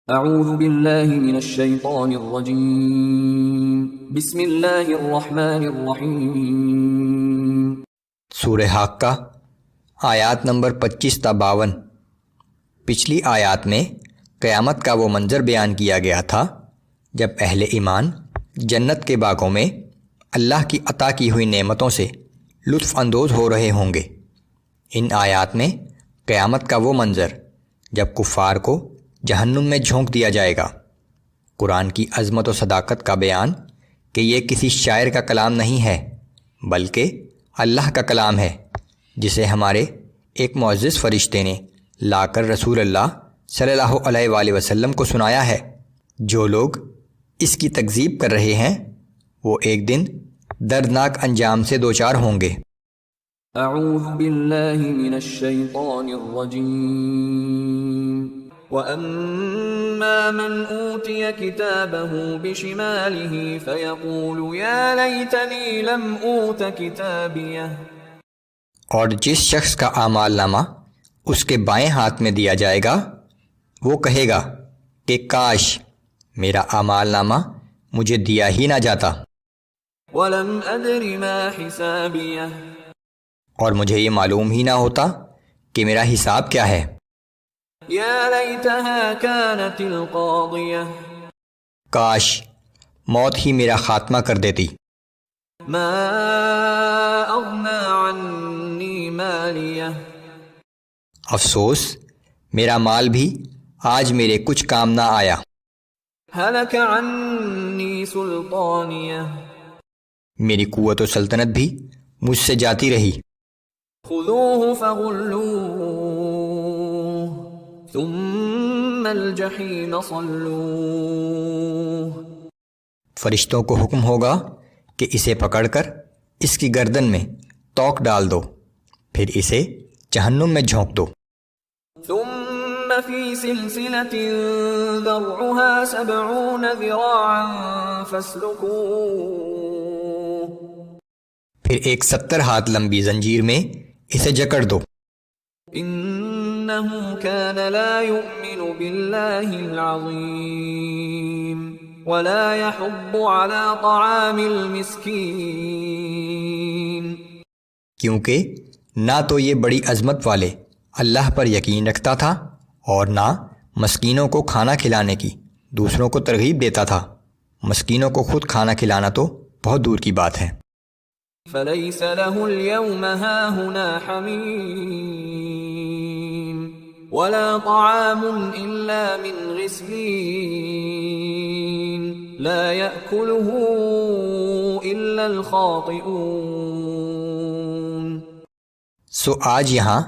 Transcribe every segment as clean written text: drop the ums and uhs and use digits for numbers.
اعوذ باللہ من الشیطان الرجیم بسم اللہ الرحمن الرحیم۔ سورہ حاقہ آیات نمبر 25 تا 52۔ پچھلی آیات میں قیامت کا وہ منظر بیان کیا گیا تھا جب اہل ایمان جنت کے باغوں میں اللہ کی عطا کی ہوئی نعمتوں سے لطف اندوز ہو رہے ہوں گے۔ ان آیات میں قیامت کا وہ منظر جب کفار کو جہنم میں جھونک دیا جائے گا، قرآن کی عظمت و صداقت کا بیان کہ یہ کسی شاعر کا کلام نہیں ہے بلکہ اللہ کا کلام ہے، جسے ہمارے ایک معزز فرشتے نے لا کر رسول اللہ صلی اللہ علیہ وآلہ وسلم کو سنایا ہے۔ جو لوگ اس کی تکذیب کر رہے ہیں وہ ایک دن دردناک انجام سے دوچار ہوں گے۔ اعوذ باللہ من الشیطان الرجیم۔ وَأَمَّا مَنْ أُوتِيَ كِتَابَهُ بِشِمَالِهِ فَيَقُولُ يَا لَيْتَنِي لَمْ أُوتَ كِتَابِيَهْ۔ اور جس شخص کا اعمال نامہ اس کے بائیں ہاتھ میں دیا جائے گا وہ کہے گا کہ کاش میرا اعمال نامہ مجھے دیا ہی نہ جاتا، وَلَمْ أَدْرِ مَا حِسَابِيَهْ۔ اور مجھے یہ معلوم ہی نہ ہوتا کہ میرا حساب کیا ہے۔ یا لیتہا کانت القاضیہ۔ کاش موت ہی میرا خاتمہ کر دیتی۔ ما اغنی عنی مالیہ۔ افسوس میرا مال بھی آج میرے کچھ کام نہ آیا۔ ہلک عنی سلطانیہ۔ میری قوت و سلطنت بھی مجھ سے جاتی رہی۔ خذوہ فغلوہ ثم الجحیم صلوہ۔ فرشتوں کو حکم ہوگا کہ اسے پکڑ کر اس کی گردن میں توق ڈال دو، پھر اسے جہنم میں جھونک دو۔ ثم فی سلسلۃ ذرعها 70 ذراعا فاسلکوہ۔ پھر ایک 70 ہاتھ لمبی زنجیر میں اسے جکڑ دو۔ انہ کان لا یؤمن باللہ العظیم ولا یحض علی طعام المسکین۔ کیونکہ نہ تو یہ بڑی عظمت والے اللہ پر یقین رکھتا تھا اور نہ مسکینوں کو کھانا کھلانے کی دوسروں کو ترغیب دیتا تھا۔ مسکینوں کو خود کھانا کھلانا تو بہت دور کی بات ہے۔ فلیس له اليوم ہاہنا حمیم ولا طعام الا من غسلین لا یأکلہ الا الخاطئون۔ سو آج یہاں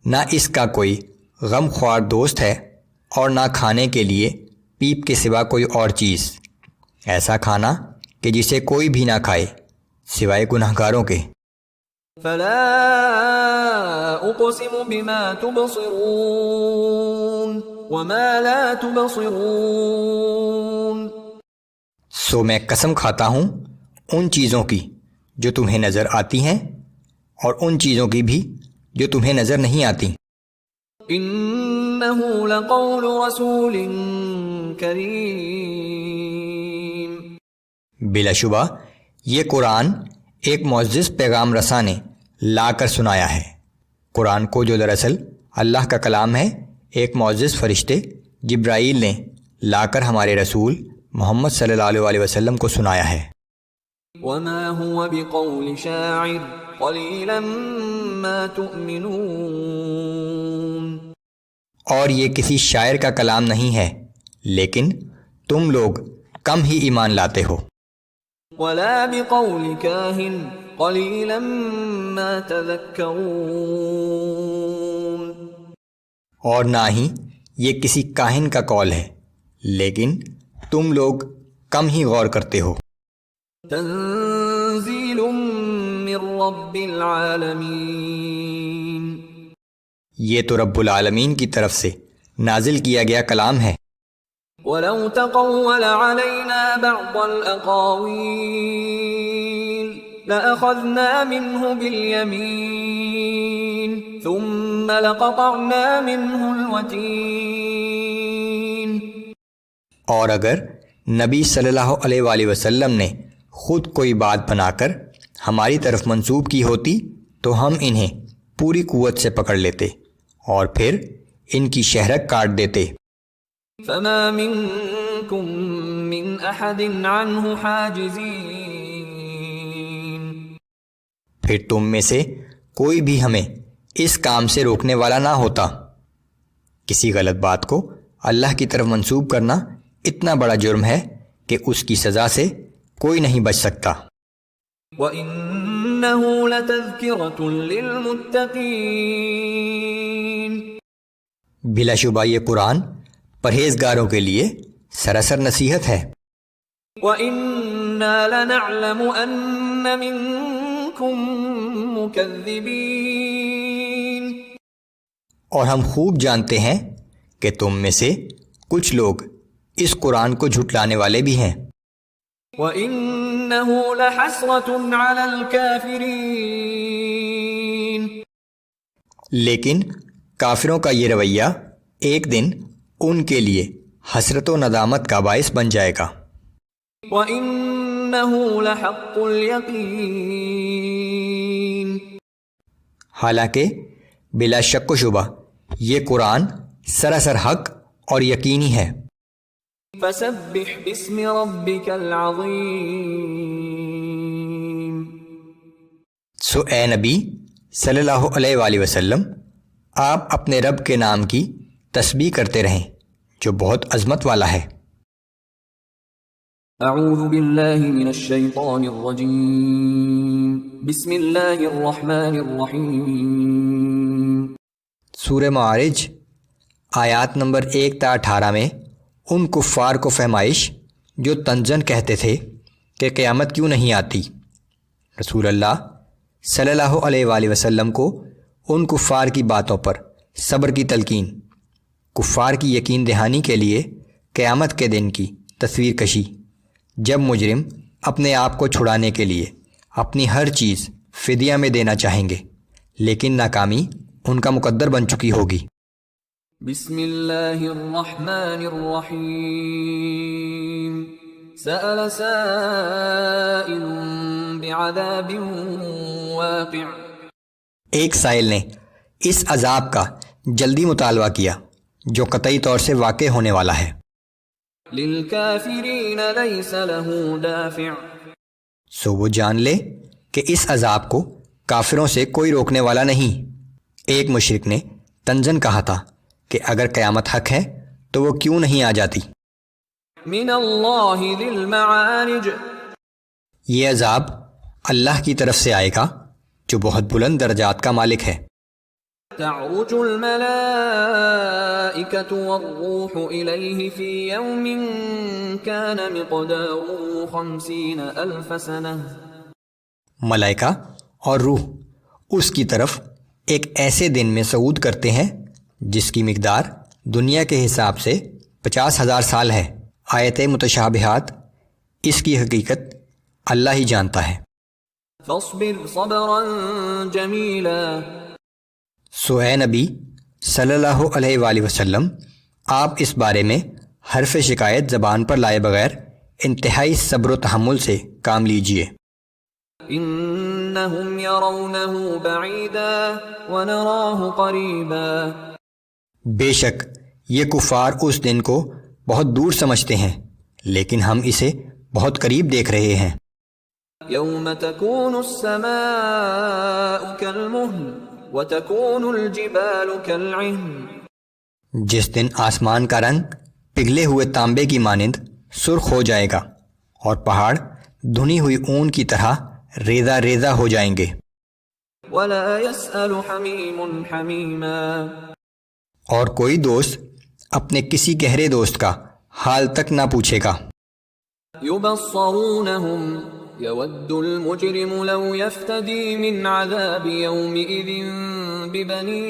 نہ اس کا کوئی غم خوار دوست ہے اور نہ کھانے کے لیے پیپ کے سوا کوئی اور چیز، ایسا کھانا کہ جسے کوئی بھی نہ کھائے سوائے گنہگاروں کے۔ فلا اقسم بما تبصرون وما لا تبصرون۔ سو میں قسم کھاتا ہوں ان چیزوں کی جو تمہیں نظر آتی ہیں اور ان چیزوں کی بھی جو تمہیں نظر نہیں آتی۔ انہ لقول رسول کریم۔ بلا شبہ یہ قرآن ایک معزز پیغام رساں نے لا کر سنایا ہے۔ قرآن کو جو دراصل اللہ کا کلام ہے، ایک معزز فرشتے جبرائیل نے لا کر ہمارے رسول محمد صلی اللہ علیہ وسلم کو سنایا ہے۔ وما هو بقول شاعر قلیلا ما تؤمنون۔ اور یہ کسی شاعر کا کلام نہیں ہے لیکن تم لوگ کم ہی ایمان لاتے ہو۔ ولا بقول کاہن قلیلا ما تذکرون۔ اور نہ ہی یہ کسی کاہن کا قول ہے لیکن تم لوگ کم ہی غور کرتے ہو۔ تنزیل من رب العالمین۔ یہ تو رب العالمین کی طرف سے نازل کیا گیا کلام ہے۔ وَلَوْ تَقَوَّلَ عَلَيْنَا بَعْضَ الْأَقَاوِيلِ لَأَخَذْنَا مِنْهُ بِالْيَمِينِ ثُمَّ لَقَطَعْنَا مِنْهُ الْوَتِينَ۔ اور اگر نبی صلی اللہ علیہ وآلہ وسلم نے خود کوئی بات بنا کر ہماری طرف منسوب کی ہوتی تو ہم انہیں پوری قوت سے پکڑ لیتے اور پھر ان کی شہرک کاٹ دیتے۔ فما منكم من احد عنه حاجزين، پھر تم میں سے کوئی بھی ہمیں اس کام سے روکنے والا نہ ہوتا۔ کسی غلط بات کو اللہ کی طرف منسوب کرنا اتنا بڑا جرم ہے کہ اس کی سزا سے کوئی نہیں بچ سکتا۔ وَإِنَّهُ لَتَذْكِرَةٌ لِّلْمُتَّقِينَ، بلا شبہ یہ قرآن پرہیزگاروں کے لیے سراسر نصیحت ہے۔ وَإِنَّا لَنَعْلَمُ أَنَّ مِنكُم مُّكَذِّبِينَ، اور ہم خوب جانتے ہیں کہ تم میں سے کچھ لوگ اس قرآن کو جھٹلانے والے بھی ہیں۔ وَإِنَّهُ لَحَسْرَةٌ عَلَى الْكَافِرِينَ، لیکن کافروں کا یہ رویہ ایک دن ان کے لیے حسرت و ندامت کا باعث بن جائے گا۔ وَإِنَّهُ لَحَقُّ الْيَقِينِ، حالانکہ بلا شک و شبہ یہ قرآن سراسر حق اور یقینی ہے۔ فَسَبِّحْ بِاسْمِ رَبِّكَ الْعَظِيمِ، سو اے نبی صلی اللہ علیہ وآلہ وسلم، آپ اپنے رب کے نام کی تسبیح کرتے رہیں جو بہت عظمت والا ہے۔ اعوذ باللہ من الشیطان الرجیم، بسم اللہ الرحمن الرحیم۔ سورہ معارج آیات نمبر 1 تا 18 میں ان کفار کو فہمائش جو تنزن کہتے تھے کہ قیامت کیوں نہیں آتی، رسول اللہ صلی اللہ علیہ وآلہ وسلم کو ان کفار کی باتوں پر صبر کی تلقین، کفار کی یقین دہانی کے لیے قیامت کے دن کی تصویر کشی، جب مجرم اپنے آپ کو چھڑانے کے لیے اپنی ہر چیز فدیہ میں دینا چاہیں گے لیکن ناکامی ان کا مقدر بن چکی ہوگی۔ بسم اللہ الرحمن الرحیم، سأل سائل بعذاب واقع، ایک سائل نے اس عذاب کا جلدی مطالبہ کیا جو قطعی طور سے واقع ہونے والا ہے۔ للکافرین لیس له دافع، سو وہ جان لے کہ اس عذاب کو کافروں سے کوئی روکنے والا نہیں۔ ایک مشرک نے تنزن کہا تھا کہ اگر قیامت حق ہے تو وہ کیوں نہیں آ جاتی۔ من اللہ ذی المعارج، یہ عذاب اللہ کی طرف سے آئے گا جو بہت بلند درجات کا مالک ہے۔ تعرج الملائکۃ والروح الیہ فی یوم کان مقدارہ 50,000 سنہ، ملائکہ اور روح اس کی طرف ایک ایسے دن میں صعود کرتے ہیں جس کی مقدار دنیا کے حساب سے 50,000 سال ہے۔ آیت متشابہات، اس کی حقیقت اللہ ہی جانتا ہے۔ فاصبر صبرا جمیلا، سو اے نبی صلی اللہ علیہ وآلہ وسلم، آپ اس بارے میں حرف شکایت زبان پر لائے بغیر انتہائی صبر و تحمل سے کام لیجئے۔ انہم یرونہ بعیدا ونراہ قریبا، بے شک یہ کفار اس دن کو بہت دور سمجھتے ہیں لیکن ہم اسے بہت قریب دیکھ رہے ہیں۔ یوم تکون السماء کالمہل وتکون الجبال کالعہن، جس دن آسمان کا رنگ پگھلے ہوئے تانبے کی مانند سرخ ہو جائے گا اور پہاڑ دھنی ہوئی اون کی طرح ریزہ ریزہ ہو جائیں گے۔ ولا يسأل حمیم حمیما، اور کوئی دوست اپنے کسی گہرے دوست کا حال تک نہ پوچھے گا۔ یبصرونہم یود المجرم لو یفتدی من عذاب یومئذ ببنیہ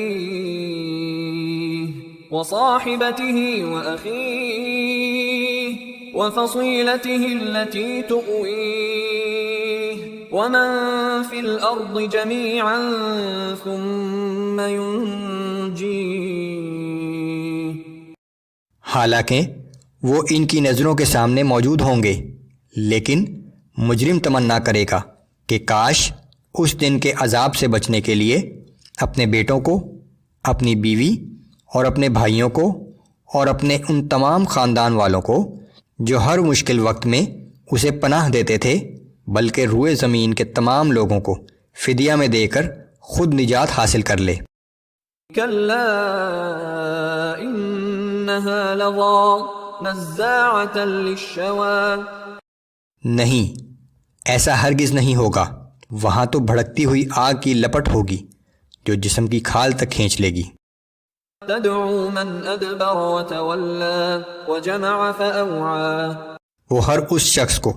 وصاحبته وأخیہ وفصیلته التي تؤویہ ومن فی الارض جميعا ثم ينجیہ، حالانکہ وہ ان کی نظروں کے سامنے موجود ہوں گے، لیکن مجرم تمنا کرے گا کہ کاش اس دن کے عذاب سے بچنے کے لیے اپنے بیٹوں کو، اپنی بیوی اور اپنے بھائیوں کو اور اپنے ان تمام خاندان والوں کو جو ہر مشکل وقت میں اسے پناہ دیتے تھے، بلکہ روئے زمین کے تمام لوگوں کو فدیہ میں دے کر خود نجات حاصل کر لے۔ كلا إنها لظى نزاعة للشوى، نہیں، ایسا ہرگز نہیں ہوگا، وہاں تو بھڑکتی ہوئی آگ کی لپٹ ہوگی جو جسم کی کھال تک کھینچ لے گی۔ تدعو من أدبر وتولى وجمع فأوعى، وہ ہر اس شخص کو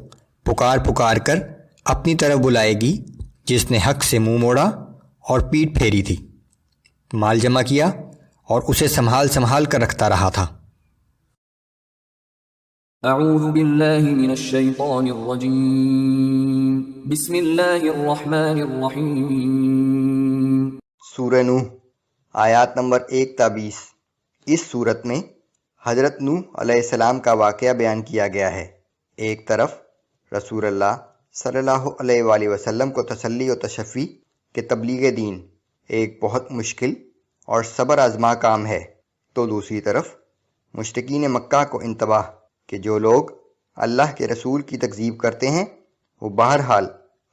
پکار پکار کر اپنی طرف بلائے گی جس نے حق سے منہ موڑا اور پیٹھ پھیری تھی، مال جمع کیا اور اسے سنبھال سنبھال کر رکھتا رہا تھا۔ اعوذ باللہ من الشیطان الرجیم، بسم اللہ الرحمن الرحیم۔ سورہ نوح، آیات نمبر 1 تا 20۔ اس صورت میں حضرت نوح علیہ السلام کا واقعہ بیان کیا گیا ہے۔ ایک طرف رسول اللہ صلی اللہ علیہ وآلہ وسلم کو تسلی و تشفی کہ تبلیغ دین ایک بہت مشکل اور صبر آزما کام ہے، تو دوسری طرف مشرکین مکہ کو انتباہ کہ جو لوگ اللہ کے رسول کی تکذیب کرتے ہیں وہ بہرحال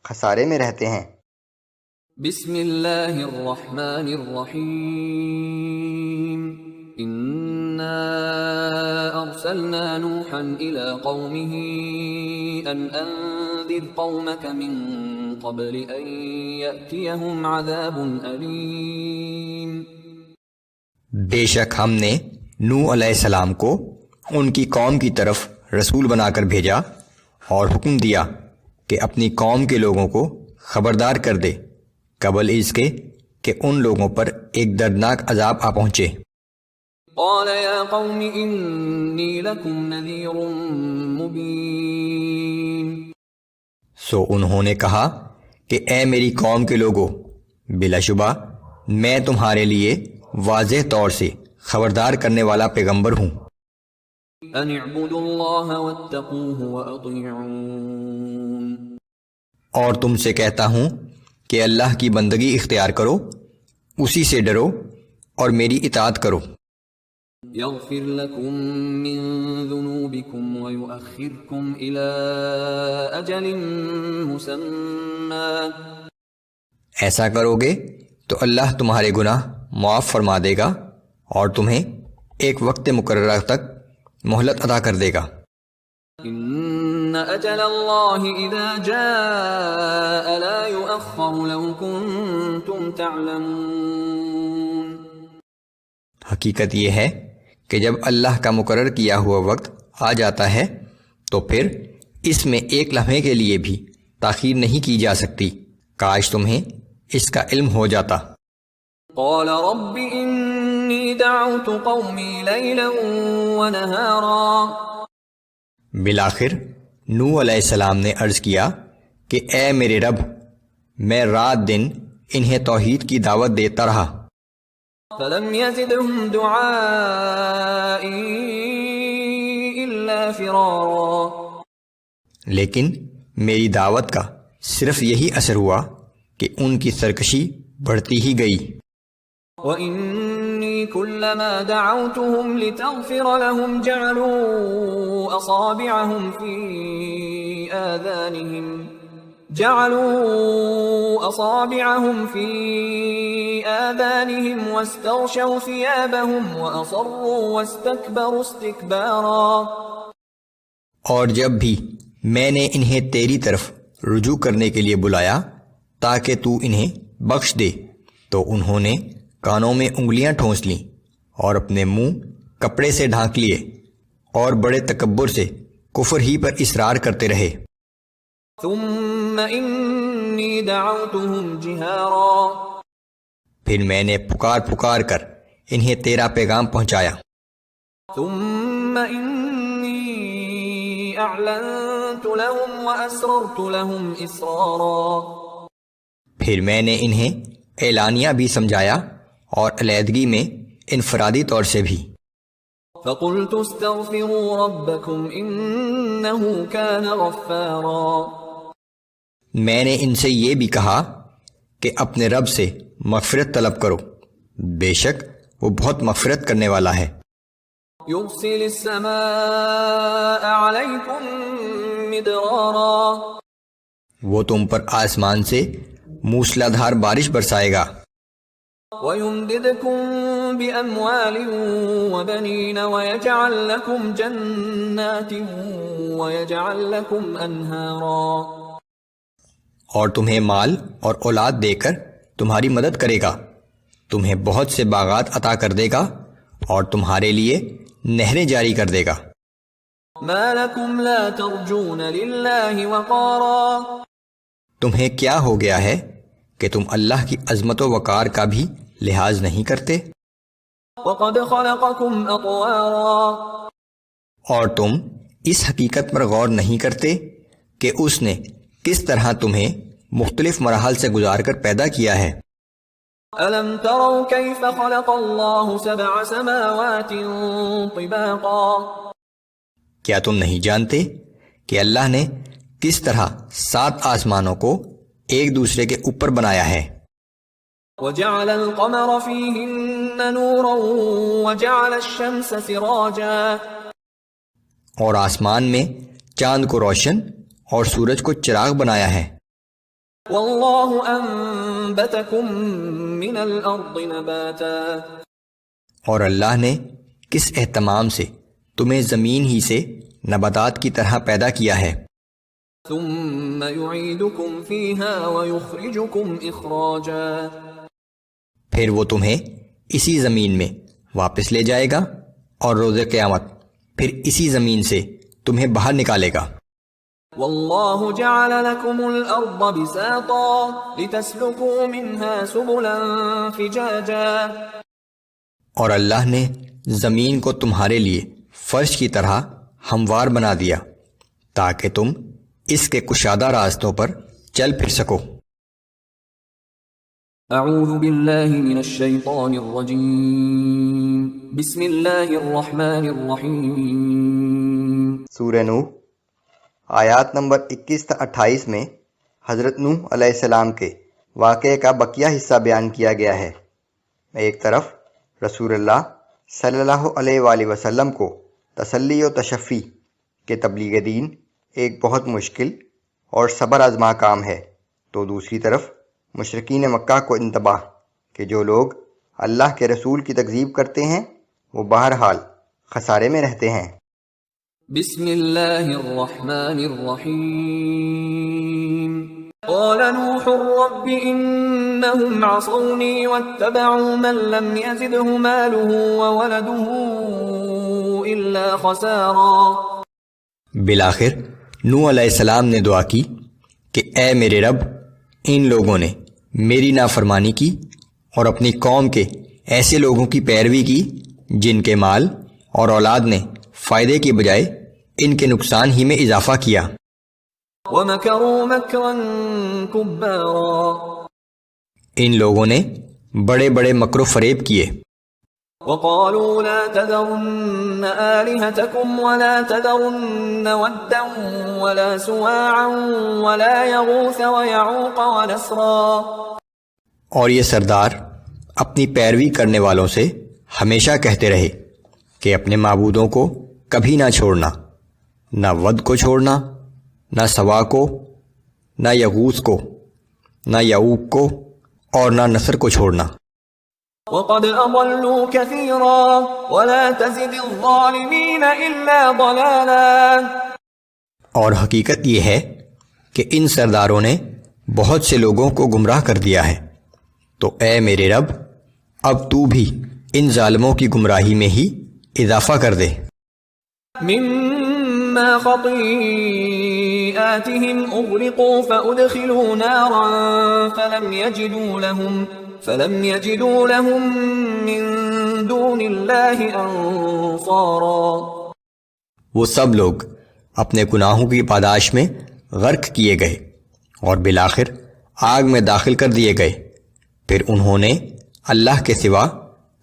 خسارے میں رہتے ہیں۔ بسم اللہ الرحمن الرحیم، انا ارسلنا نوحا الى قومه ان انذر قومك من قبل ان يأتيهم عذاب علیم۔ بے شک ہم نے نوح علیہ السلام کو ان کی قوم کی طرف رسول بنا کر بھیجا اور حکم دیا کہ اپنی قوم کے لوگوں کو خبردار کر دے قبل اس کے کہ ان لوگوں پر ایک دردناک عذاب آ پہنچے۔ قال یا قوم انی لکم نذیر مبین، سو انہوں نے کہا کہ اے میری قوم کے لوگوں، بلا شبہ میں تمہارے لیے واضح طور سے خبردار کرنے والا پیغمبر ہوں۔ ان اعبدوا اللہ واتقوہ واطیعون، اور تم سے کہتا ہوں کہ اللہ کی بندگی اختیار کرو، اسی سے ڈرو اور میری اطاعت کرو۔ یغفر لکم من ذنوبکم ویؤخرکم الی اجل مسمی، ایسا کرو گے تو اللہ تمہارے گناہ معاف فرما دے گا اور تمہیں ایک وقت مقررہ تک مہلت عطا کر دے گا۔ ان اجل اللہ اذا جاء لا یؤخر لو کنتم تعلمون، حقیقت یہ ہے کہ جب اللہ کا مقرر کیا ہوا وقت آ جاتا ہے تو پھر اس میں ایک لمحے کے لیے بھی تاخیر نہیں کی جا سکتی، کاش تمہیں اس کا علم ہو جاتا۔ قال رب انی دعوت قومی لیلا ونہارا، بالآخر نوح علیہ السلام نے عرض کیا کہ اے میرے رب، میں رات دن انہیں توحید کی دعوت دیتا رہا، فلم يزدهم دعائی الا فرارا، لیکن میری دعوت کا صرف یہی اثر ہوا کہ ان کی سرکشی بڑھتی ہی گئی۔ وَإِنِّي كُلَّمَا دَعَوْتُهُمْ لِتَغْفِرَ لَهُمْ جَعَلُوا أَصَابِعَهُمْ فِي آذَانِهِمْ وَاسْتَغْشَوْا ثِيَابَهُمْ وَأَصَرُّوا وَاسْتَكْبَرُوا اسْتِكْبَارًا، اور جب بھی میں نے انہیں تیری طرف رجوع کرنے کے لیے بلایا تاکہ تو انہیں بخش دے، تو انہوں نے کانوں میں انگلیاں ٹھونس لیں اور اپنے منہ کپڑے سے ڈھانک لیے اور بڑے تکبر سے کفر ہی پر اصرار کرتے رہے۔ ثم انی دعوتهم جہارا، پھر میں نے پکار پکار کر انہیں تیرا پیغام پہنچایا۔ ثم انی اعلنت لهم واسررت لهم اسرارا، پھر میں نے انہیں اعلانیہ بھی سمجھایا اور علیحدگی میں انفرادی طور سے بھی۔ فقلت استغفروا ربكم إنه كان غفارا. میں نے ان سے یہ بھی کہا کہ اپنے رب سے مغفرت طلب کرو، بے شک وہ بہت مغفرت کرنے والا ہے. يرسل السماء عليكم مدرارا. وہ تم پر آسمان سے موسلا دھار بارش برسائے گا. وَيُمْدِدْكُمْ بِأَمْوَالٍ وَبَنِينَ وَيَجْعَلْ لَكُمْ جَنَّاتٍ وَيَجْعَلْ لَكُمْ أَنْهَارًا. اور تمہیں مال اور اولاد دے کر تمہاری مدد کرے گا، تمہیں بہت سے باغات عطا کر دے گا اور تمہارے لیے نہریں جاری کر دے گا. مَا لَكُمْ لَا تَرْجُونَ لِلَّهِ وَقَارًا. تمہیں کیا ہو گیا ہے کہ تم اللہ کی عظمت و وقار کا بھی لحاظ نہیں کرتے؟ وَقَدْ خَلَقَكُمْ أَطْوَارًا. اور تم اس حقیقت پر غور نہیں کرتے کہ اس نے کس طرح تمہیں مختلف مراحل سے گزار کر پیدا کیا ہے. أَلَمْ تَرَوْا كَيْفَ خَلَقَ اللَّهُ سَبْعَ سَمَاوَاتٍ طِبَاقًا. کیا تم نہیں جانتے کہ اللہ نے کس طرح 7 آسمانوں کو ایک دوسرے کے اوپر بنایا ہے؟ وَجَعَلَ الْقَمَرَ فِيهِنَّ نُورًا وَجَعَلَ الشَّمْسَ سِرَاجًا. اور آسمان میں چاند کو روشن اور سورج کو چراغ بنایا ہے. وَاللَّهُ أَنبَتَكُم مِّنَ الْأَرْضِ نَبَاتًا. اور اللہ نے کس اہتمام سے تمہیں زمین ہی سے نباتات کی طرح پیدا کیا ہے. ثُمَّ يُعِيدُكُمْ فِيهَا وَيُخْرِجُكُمْ إِخْرَاجًا. پھر وہ تمہیں اسی زمین میں واپس لے جائے گا اور روز قیامت پھر اسی زمین سے تمہیں باہر نکالے گا. وَاللَّهُ جَعَلَ لَكُمُ الْأَرْضَ بِسَاطًا لِتَسْلُكُوا مِنْهَا سُبُلًا فِجَاجًا. اور اللہ نے زمین کو تمہارے لیے فرش کی طرح ہموار بنا دیا تاکہ تم اس کے کشادہ راستوں پر چل پھر سکو. اعوذ باللہ من الشیطان الرجیم. بسم اللہ الرحمن الرحیم. سورہ نوح آیات نمبر 21 تا 28 میں حضرت نوح علیہ السلام کے واقعے کا بقیہ حصہ بیان کیا گیا ہے. ایک طرف رسول اللہ صلی اللہ علیہ وآلہ وسلم کو تسلی و تشفی کہ تبلیغ دین ایک بہت مشکل اور صبر آزما کام ہے، تو دوسری طرف مشرکین مکہ کو انتباہ کہ جو لوگ اللہ کے رسول کی تکذیب کرتے ہیں وہ بہرحال خسارے میں رہتے ہیں. بسم اللہ الرحمن الرحیم. قال نوح رب انہم عصونی واتبعوا من لم يزده ماله وولده الا خسارا. بالآخر نوح علیہ السلام نے دعا کی کہ اے میرے رب، ان لوگوں نے میری نافرمانی کی اور اپنی قوم کے ایسے لوگوں کی پیروی کی جن کے مال اور اولاد نے فائدے کی بجائے ان کے نقصان ہی میں اضافہ کیا. وَمَكَرُوا مَكْرًا كُبَّارًا. ان لوگوں نے بڑے بڑے مکر و فریب کیے. وَقَالُوا لَا تَذَرُنَّ آلِهَتَكُمْ وَلَا تَذَرُنَّ وَدًّا وَلَا سُوَاعًا وَلَا يَغُوثَ وَيَعُوقَ وَنَسْرًا. اور یہ سردار اپنی پیروی کرنے والوں سے ہمیشہ کہتے رہے کہ اپنے معبودوں کو کبھی نہ چھوڑنا، نہ ود کو چھوڑنا، نہ سوا کو، نہ یغوث کو، نہ یعوق کو اور نہ نصر کو چھوڑنا. وَقَدْ أَضَلُّوا كَثِيرًا وَلَا تَزِدِ الظَّالِمِينَ إِلَّا ضَلَالًا. اور حقیقت یہ ہے کہ ان سرداروں نے بہت سے لوگوں کو گمراہ کر دیا ہے، تو اے میرے رب اب تو بھی ان ظالموں کی گمراہی میں ہی اضافہ کر دے. مِمَّا خَطِيئَاتِهِمْ أُغْرِقُوا فَأُدْخِلُوا نَارًا فَلَمْ يَجِدُوا لَهُم مِّن دُونِ اللَّهِ أَنصَارًا. وہ سب لوگ اپنے گناہوں کی پاداش میں غرق کیے گئے اور بالآخر آگ میں داخل کر دیے گئے، پھر انہوں نے اللہ کے سوا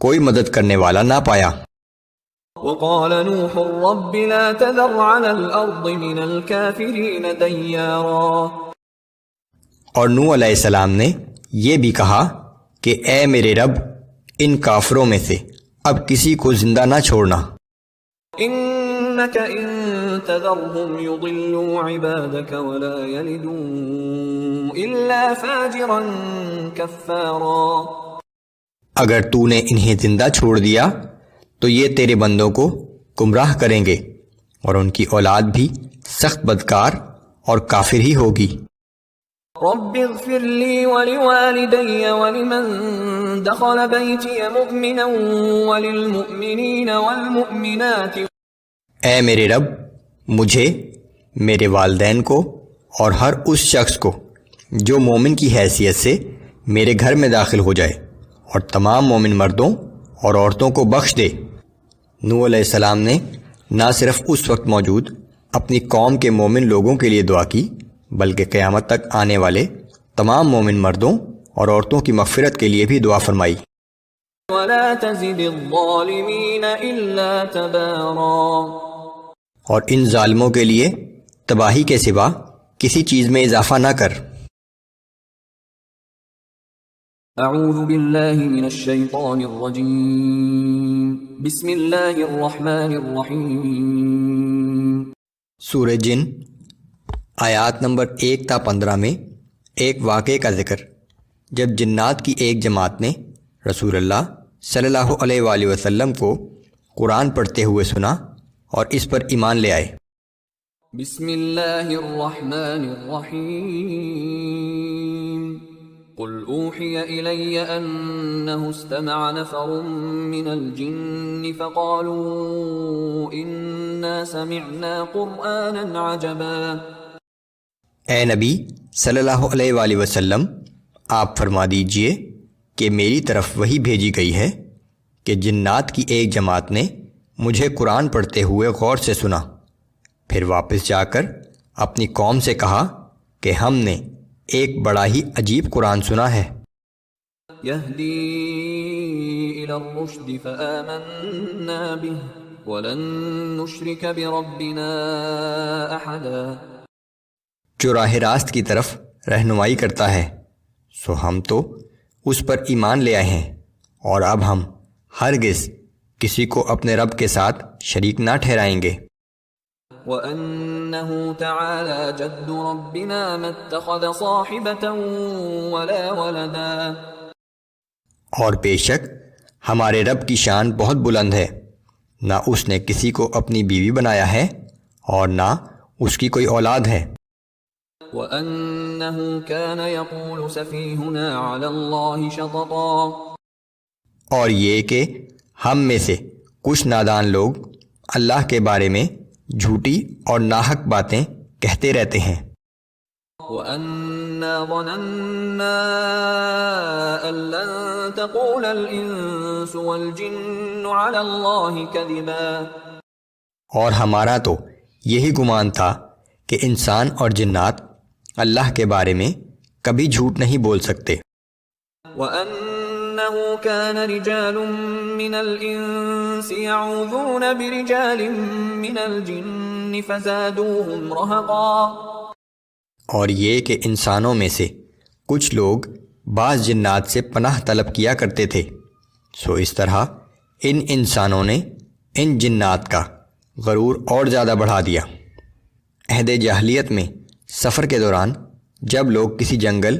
کوئی مدد کرنے والا نہ پایا. وقال نوح رب لا تذر على الأرض من الكافرين ديارا. اور نوح علیہ السلام نے یہ بھی کہا کہ اے میرے رب ان کافروں میں سے اب کسی کو زندہ نہ چھوڑنا. إنك إن تذرهم يضلوا عبادك ولا يلدوا إلا فاجرا كفارا. اگر تو نے انہیں زندہ چھوڑ دیا تو یہ تیرے بندوں کو گمراہ کریں گے اور ان کی اولاد بھی سخت بدکار اور کافر ہی ہوگی. رب اغفر لي ولوالدي ولمن دخل بيتي مؤمنا وللمؤمنين والمؤمنات. اے میرے رب مجھے، میرے والدین کو اور ہر اس شخص کو جو مومن کی حیثیت سے میرے گھر میں داخل ہو جائے، اور تمام مومن مردوں اور عورتوں کو بخش دے. نوح علیہ السلام نے نہ صرف اس وقت موجود اپنی قوم کے مومن لوگوں کے لیے دعا کی، بلکہ قیامت تک آنے والے تمام مومن مردوں اور عورتوں کی مغفرت کے لیے بھی دعا فرمائی. ولا تزد الظالمين إلا تبارا. اور ان ظالموں کے لیے تباہی کے سوا کسی چیز میں اضافہ نہ کر. اعوذ باللہ من الشیطان الرجیم. بسم اللہ الرحمن الرحیم. سورہ جن آیات نمبر 1 تا 15 میں ایک واقعے کا ذکر، جب جنات کی ایک جماعت نے رسول اللہ صلی اللہ علیہ وآلہ وسلم کو قرآن پڑھتے ہوئے سنا اور اس پر ایمان لے آئے. بسم اللہ الرحمن الرحیم. قل اوحی الی انہ استمع نفر من الجن فقالوا انا سمعنا قرآنا عجبا. اے نبی صلی اللہ علیہ وآلہ وسلم، آپ فرما دیجئے کہ میری طرف وحی بھیجی گئی ہے کہ جنات کی ایک جماعت نے مجھے قرآن پڑھتے ہوئے غور سے سنا، پھر واپس جا کر اپنی قوم سے کہا کہ ہم نے ایک بڑا ہی عجیب قرآن سنا ہے. یہدی الی الرشد فآمنا به ولن نشرک بربنا احدا. جو راہ راست کی طرف رہنمائی کرتا ہے، سو ہم تو اس پر ایمان لے آئے ہیں، اور اب ہم ہرگز کسی کو اپنے رب کے ساتھ شریک نہ ٹھہرائیں گے. وَأَنَّهُ تَعَالَى جَدُّ رَبِّنَا مَا اتَّخَذَ صَاحِبَةً وَلَا وَلَدًا. اور بے شک ہمارے رب کی شان بہت بلند ہے، نہ اس نے کسی کو اپنی بیوی بنایا ہے اور نہ اس کی کوئی اولاد ہے. وَأَنَّهُ كَانَ يَقُولُ سَفِيهُنَا عَلَى اللَّهِ شَطَطًا. اور یہ کہ ہم میں سے کچھ نادان لوگ اللہ کے بارے میں جھوٹی اور ناحق باتیں کہتے رہتے ہیں. وَأَنَّا ظَنَنَّا أَن لَّن تَقُولَ الْإِنسُ وَالْجِنُّ عَلَى اللَّهِ كَذِبًا. اور ہمارا تو یہی گمان تھا کہ انسان اور جنات اللہ کے بارے میں کبھی جھوٹ نہیں بول سکتے. وَأَنَّهُ كَانَ رِجَالٌ مِّنَ الْإِنسِ يَعُوذُونَ بِرِجَالٍ مِّنَ الْجِنِّ فَزَادُوهُمْ رَهَقًا. اور یہ کہ انسانوں میں سے کچھ لوگ بعض جنات سے پناہ طلب کیا کرتے تھے، سو اس طرح ان انسانوں نے ان جنات کا غرور اور زیادہ بڑھا دیا. عہد جاہلیت میں سفر کے دوران جب لوگ کسی جنگل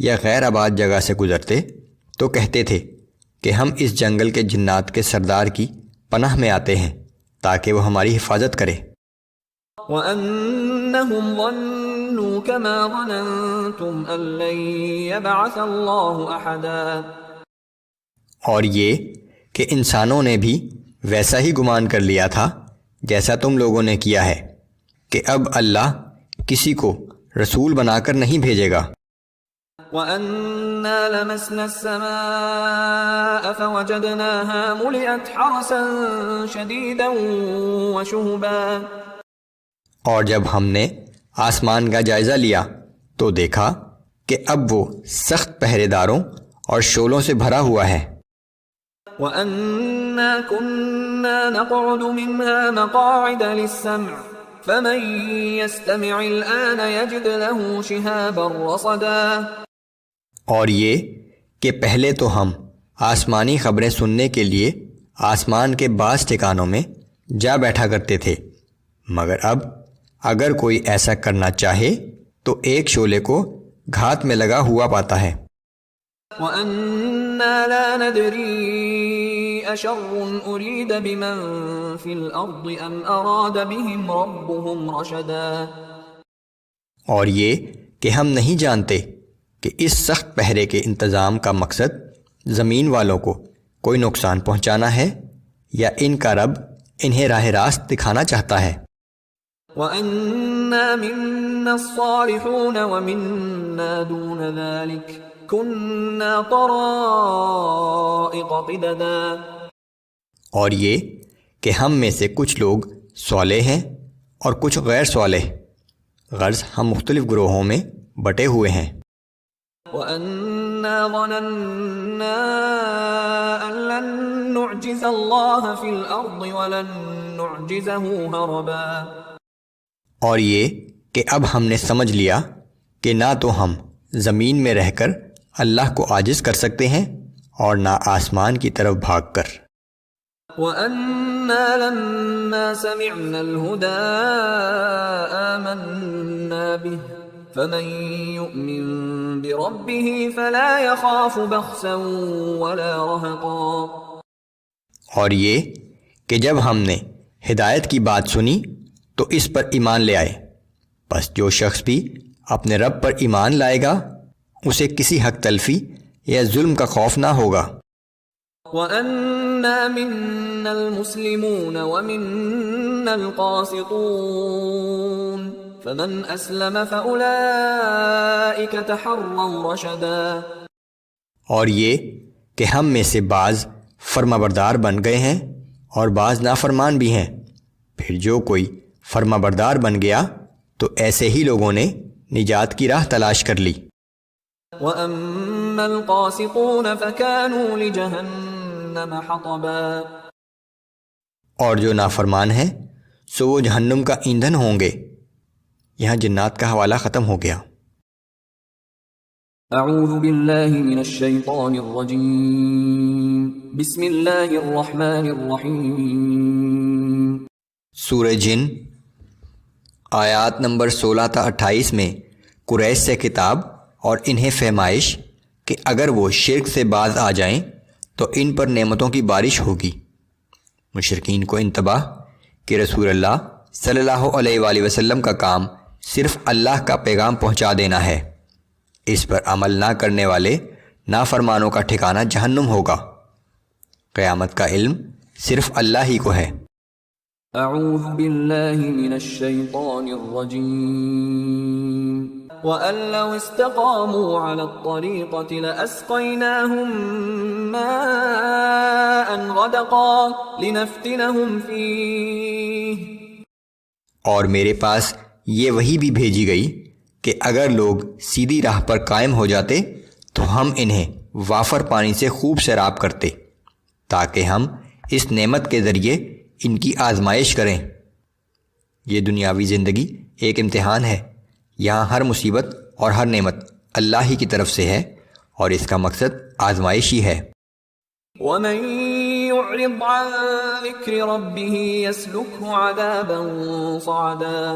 یا غیر آباد جگہ سے گزرتے تو کہتے تھے کہ ہم اس جنگل کے جنات کے سردار کی پناہ میں آتے ہیں تاکہ وہ ہماری حفاظت کرے. وَأَنَّهُمْ ظَنُّوا كَمَا ظَنَنْتُمْ أَن لَّن يَبْعَثَ اللَّهُ أَحَدًا. اور یہ کہ انسانوں نے بھی ویسا ہی گمان کر لیا تھا جیسا تم لوگوں نے کیا ہے کہ اب اللہ کسی کو رسول بنا کر نہیں بھیجے گا. وَأَنَّا لَمَسْنَا السَّمَاءَ فَوَجَدْنَاهَا مُلِئَتْ حَرَسًا شَدِيدًا وَشُهُبًا. اور جب ہم نے آسمان کا جائزہ لیا تو دیکھا کہ اب وہ سخت پہرے داروں اور شعلوں سے بھرا ہوا ہے. وَأَنَّا أنا كنا نقعد منها مقاعد للسمع فمن يستمع الآن يجد له شهابا رصدا۔ اور یہ کہ پہلے تو ہم آسمانی خبریں سننے کے لیے آسمان کے بعض ٹھکانوں میں جا بیٹھا کرتے تھے، مگر اب اگر کوئی ایسا کرنا چاہے تو ایک شعلے کو گھات میں لگا ہوا پاتا ہے۔ وَأَنَّا لَا نَدْرِي أَشَرٌ أُرِيدَ بِمَن فِي الْأَرْضِ أَمْ أَرَادَ بِهِمْ رَبُّهُمْ رَشَدًا۔ اور یہ کہ ہم نہیں جانتے کہ اس سخت پہرے کے انتظام کا مقصد زمین والوں کو کوئی نقصان پہنچانا ہے یا ان کا رب انہیں راہ راست دکھانا چاہتا ہے۔ وَأَنَّا مِنَّا الصَّالِحُونَ وَمِنَّا دُونَ ذَلِكَ كُنَّا طَرَائِقَ قِدَدًا۔ اور یہ کہ ہم میں سے کچھ لوگ صالح ہیں اور کچھ غیر صالح، غرض ہم مختلف گروہوں میں بٹے ہوئے ہیں۔ وَأَنَّا ظَنَنَّا أَن لَّن نُّعْجِزَ اللَّهَ فِي الْأَرْضِ وَلَن نُّعْجِزَهُ هَرَبًا۔ اور یہ کہ اب ہم نے سمجھ لیا کہ نہ تو ہم زمین میں رہ کر اللہ کو عاجز کر سکتے ہیں اور نہ آسمان کی طرف بھاگ کر۔ وَأَنَّا لَمَّا سَمِعْنَا الْهُدَىٰ آمَنَّا بِهِ فَمَن يُؤْمِن بِرَبِّهِ فَلَا يَخَافُ بَخْسًا وَلَا رَهَقًا۔ اور یہ کہ جب ہم نے ہدایت کی بات سنی تو اس پر ایمان لے آئے، بس جو شخص بھی اپنے رب پر ایمان لائے گا اسے کسی حق تلفی یا ظلم کا خوف نہ ہوگا۔ وَأَنَّا مِنَّا الْمُسْلِمُونَ وَمِنَّا الْقَاسِطُونَ فَمَنْ أَسْلَمَ فَأُولَئِكَ تَحَرَّوْا رَشَدًا۔ اور یہ کہ ہم میں سے بعض فرما بردار بن گئے ہیں اور بعض نافرمان بھی ہیں، پھر جو کوئی فرما بردار بن گیا تو ایسے ہی لوگوں نے نجات کی راہ تلاش کر لی۔ وَأَمَّا الْقَاسِطُونَ فَكَانُوا لِجَهَنَّمَ حَطَبًا۔ اور جو نافرمان ہیں سو وہ جہنم کا ایندھن ہوں گے۔ یہاں جنات کا حوالہ ختم ہو گیا۔ اعوذ باللہ من الشیطان الرجیم، بسم اللہ الرحمن الرحیم۔ سورہ جن آیات نمبر 16 تا 28 میں قریش سے خطاب اور انہیں فہمائش کہ اگر وہ شرک سے باز آ جائیں تو ان پر نعمتوں کی بارش ہوگی۔ مشرکین کو انتباہ کہ رسول اللہ صلی اللہ علیہ وآلہ وسلم کا کام صرف اللہ کا پیغام پہنچا دینا ہے، اس پر عمل نہ کرنے والے نافرمانوں کا ٹھکانہ جہنم ہوگا۔ قیامت کا علم صرف اللہ ہی کو ہے۔ اعوذ باللہ من الشیطان الرجیم، وَأَن لَّوْ اسْتَقَامُوا عَلَى الطَّرِيقَةِ لَأَسْقَيْنَاهُم مَّاءً غَدَقًا لِّنَفْتِنَهُمْ فِيهِ۔ اور میرے پاس یہ وحی بھی بھیجی گئی کہ اگر لوگ سیدھی راہ پر قائم ہو جاتے تو ہم انہیں وافر پانی سے خوب سیراب کرتے تاکہ ہم اس نعمت کے ذریعے ان کی آزمائش کریں۔ یہ دنیاوی زندگی ایک امتحان ہے، یہاں ہر مصیبت اور ہر نعمت اللہ ہی کی طرف سے ہے اور اس کا مقصد آزمائش ہی ہے۔ وَمَن يُعْرِضْ عَن ذِكْرِ رَبِّهِ يَسْلُكْهُ عَذَابًا صَعَدًا۔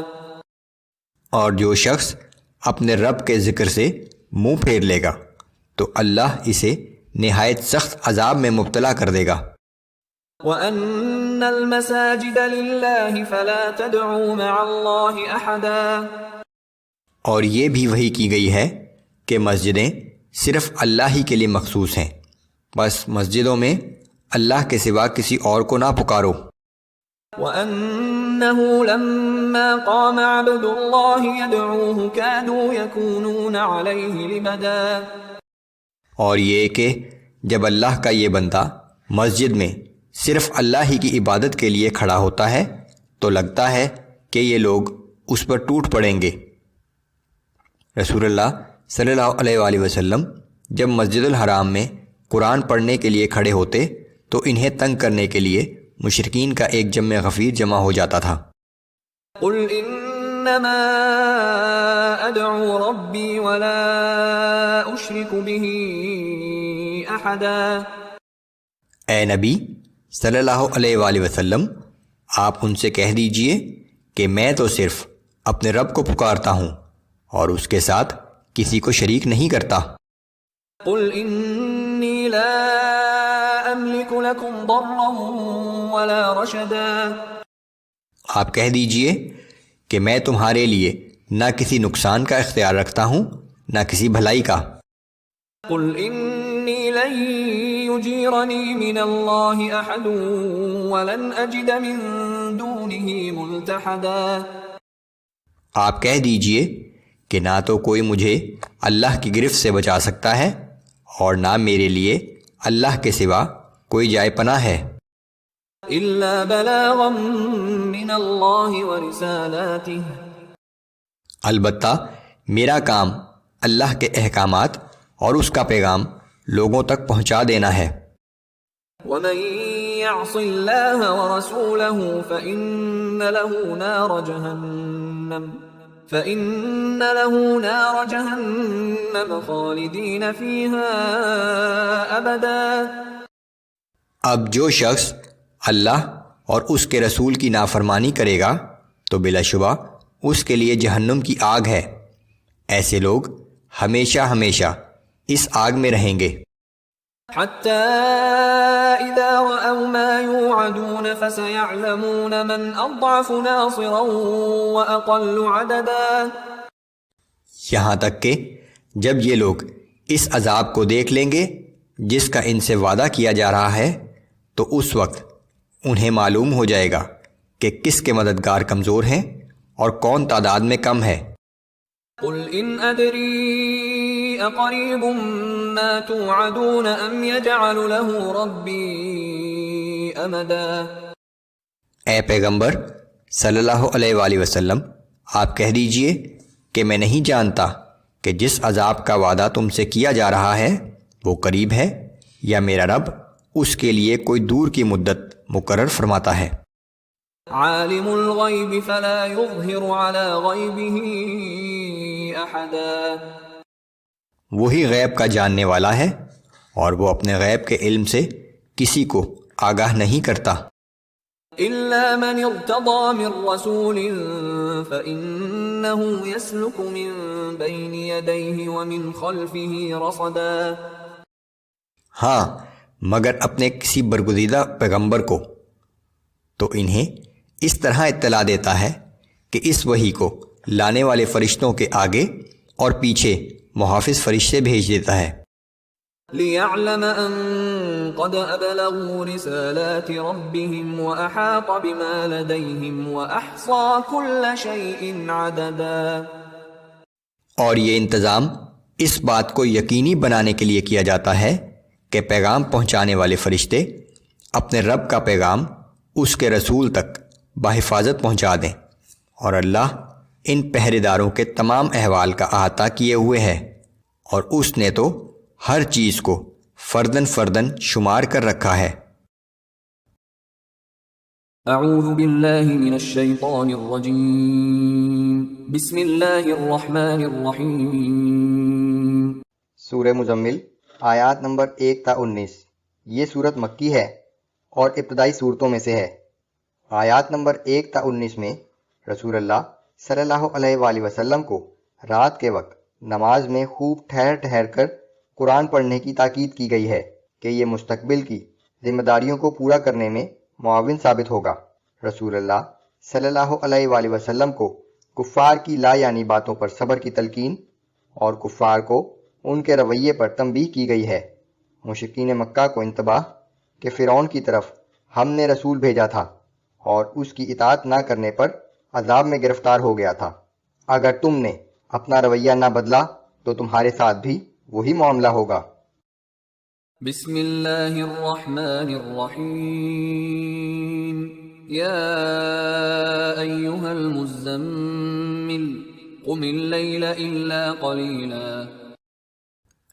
اور جو شخص اپنے رب کے ذکر سے منہ پھیر لے گا تو اللہ اسے نہایت سخت عذاب میں مبتلا کر دے گا۔ وَأَنَّ الْمَسَاجِدَ لِلَّهِ فَلَا تَدْعُوا مَعَ اللَّهِ أَحَدًا۔ اور یہ بھی وحی کی گئی ہے کہ مسجدیں صرف اللہ ہی کے لیے مخصوص ہیں، بس مسجدوں میں اللہ کے سوا کسی اور کو نہ پکارو۔ وَأَنَّهُ لَمَّا قَامَ عَبْدُ اللَّهِ يَدْعُوهُ كَادُوا يَكُونُونَ عَلَيْهِ لِبَدًا۔ اور یہ کہ جب اللہ کا یہ بندہ مسجد میں صرف اللہ ہی کی عبادت کے لیے کھڑا ہوتا ہے تو لگتا ہے کہ یہ لوگ اس پر ٹوٹ پڑیں گے۔ رسول اللہ صلی اللہ علیہ وآلہ وسلم جب مسجد الحرام میں قرآن پڑھنے کے لیے کھڑے ہوتے تو انہیں تنگ کرنے کے لیے مشرکین کا ایک جمع غفیر جمع ہو جاتا تھا۔ قل انما ادعو ربی ولا اشرک به احدا۔ اے نبی صلی اللہ علیہ وآلہ وسلم، آپ ان سے کہہ دیجئے کہ میں تو صرف اپنے رب کو پکارتا ہوں اور اس کے ساتھ کسی کو شریک نہیں کرتا۔ قل انی لا املک لکم ضرا ولا رشدا۔ آپ کہہ دیجئے کہ میں تمہارے لیے نہ کسی نقصان کا اختیار رکھتا ہوں نہ کسی بھلائی کا۔ قل انی لن یجیرنی من اللہ احد ولن اجد من دونہ ملتحدا۔ آپ کہہ دیجئے کہ نہ تو کوئی مجھے اللہ کی گرفت سے بچا سکتا ہے اور نہ میرے لیے اللہ کے سوا کوئی جائے پناہ ہے۔ الا بلاغا من اللہ ورسالاتہ۔ البتہ میرا کام اللہ کے احکامات اور اس کا پیغام لوگوں تک پہنچا دینا ہے۔ ومن يعص الله ورسوله فإن له نار جهنم خالدين فيها أبدا۔ اب جو شخص اللہ اور اس کے رسول کی نافرمانی کرے گا تو بلا شبہ اس کے لیے جہنم کی آگ ہے، ایسے لوگ ہمیشہ ہمیشہ اس آگ میں رہیں گے۔ حتى إذا رأوا ما يوعدون فسيعلمون من أضعف ناصرا وأقل عددا۔ یہاں تک کہ جب یہ لوگ اس عذاب کو دیکھ لیں گے جس کا ان سے وعدہ کیا جا رہا ہے تو اس وقت انہیں معلوم ہو جائے گا کہ کس کے مددگار کمزور ہیں اور کون تعداد میں کم ہے۔ قل ان ادری اقریب ما توعدون ام یجعل له ربی امدا۔ اے پیغمبر صلی اللہ علیہ وآلہ وسلم، آپ کہہ دیجئے کہ میں نہیں جانتا کہ جس عذاب کا وعدہ تم سے کیا جا رہا ہے وہ قریب ہے یا میرا رب اس کے لیے کوئی دور کی مدت مقرر فرماتا ہے۔ عالم الغیب فلا یظہر علی غیبہ احدا۔ وہی غیب کا جاننے والا ہے اور وہ اپنے غیب کے علم سے کسی کو آگاہ نہیں کرتا۔ الا من ارتضى من رسول فإنه يسلك من بين يديه ومن خلفه رصدا۔ ہاں، مگر اپنے کسی برگزیدہ پیغمبر کو تو انہیں اس طرح اطلاع دیتا ہے کہ اس وحی کو لانے والے فرشتوں کے آگے اور پیچھے محافظ فرشتے بھیج دیتا ہے۔ لِيَعْلَمَ أَن قَدْ أَبْلَغُوا رِسَالَاتِ رَبِّهِمْ وَأَحَاطَ بِمَا لَدَيْهِمْ وَأَحْصَى كُلَّ شَيْءٍ عَدَدًا۔ اور یہ انتظام اس بات کو یقینی بنانے کے لیے کیا جاتا ہے کہ پیغام پہنچانے والے فرشتے اپنے رب کا پیغام اس کے رسول تک بحفاظت پہنچا دیں، اور اللہ ان پہرے داروں کے تمام احوال کا احاطہ کیے ہوئے ہے، اور اس نے تو ہر چیز کو فردن فردن شمار کر رکھا ہے۔ اعوذ باللہ من الشیطان الرجیم، بسم اللہ الرحمن الرحیم۔ سورہ مزمل آیات نمبر 1 تا 19۔ یہ صورت مکی ہے اور ابتدائی صورتوں میں سے ہے۔ آیات نمبر 1 تا 19 میں رسول اللہ صلی اللہ علیہ وآلہ وسلم کو رات کے وقت نماز میں خوب ٹھہر ٹھہر کر قرآن پڑھنے کی تاکید کی گئی ہے کہ یہ مستقبل کی ذمہ داریوں کو پورا کرنے میں معاون ثابت ہوگا۔ رسول اللہ صلی اللہ علیہ وآلہ وسلم کو کفار کی لا یعنی باتوں پر صبر کی تلقین اور کفار کو ان کے رویے پر تنبیہ کی گئی ہے۔ مشرکین مکہ کو انتباہ کہ فرعون کی طرف ہم نے رسول بھیجا تھا اور اس کی اطاعت نہ کرنے پر عذاب میں گرفتار ہو گیا تھا، اگر تم نے اپنا رویہ نہ بدلا تو تمہارے ساتھ بھی وہی معاملہ ہوگا۔ بسم اللہ الرحمن الرحیم، یا ایہا المزمل قم اللیل الا قلیلا۔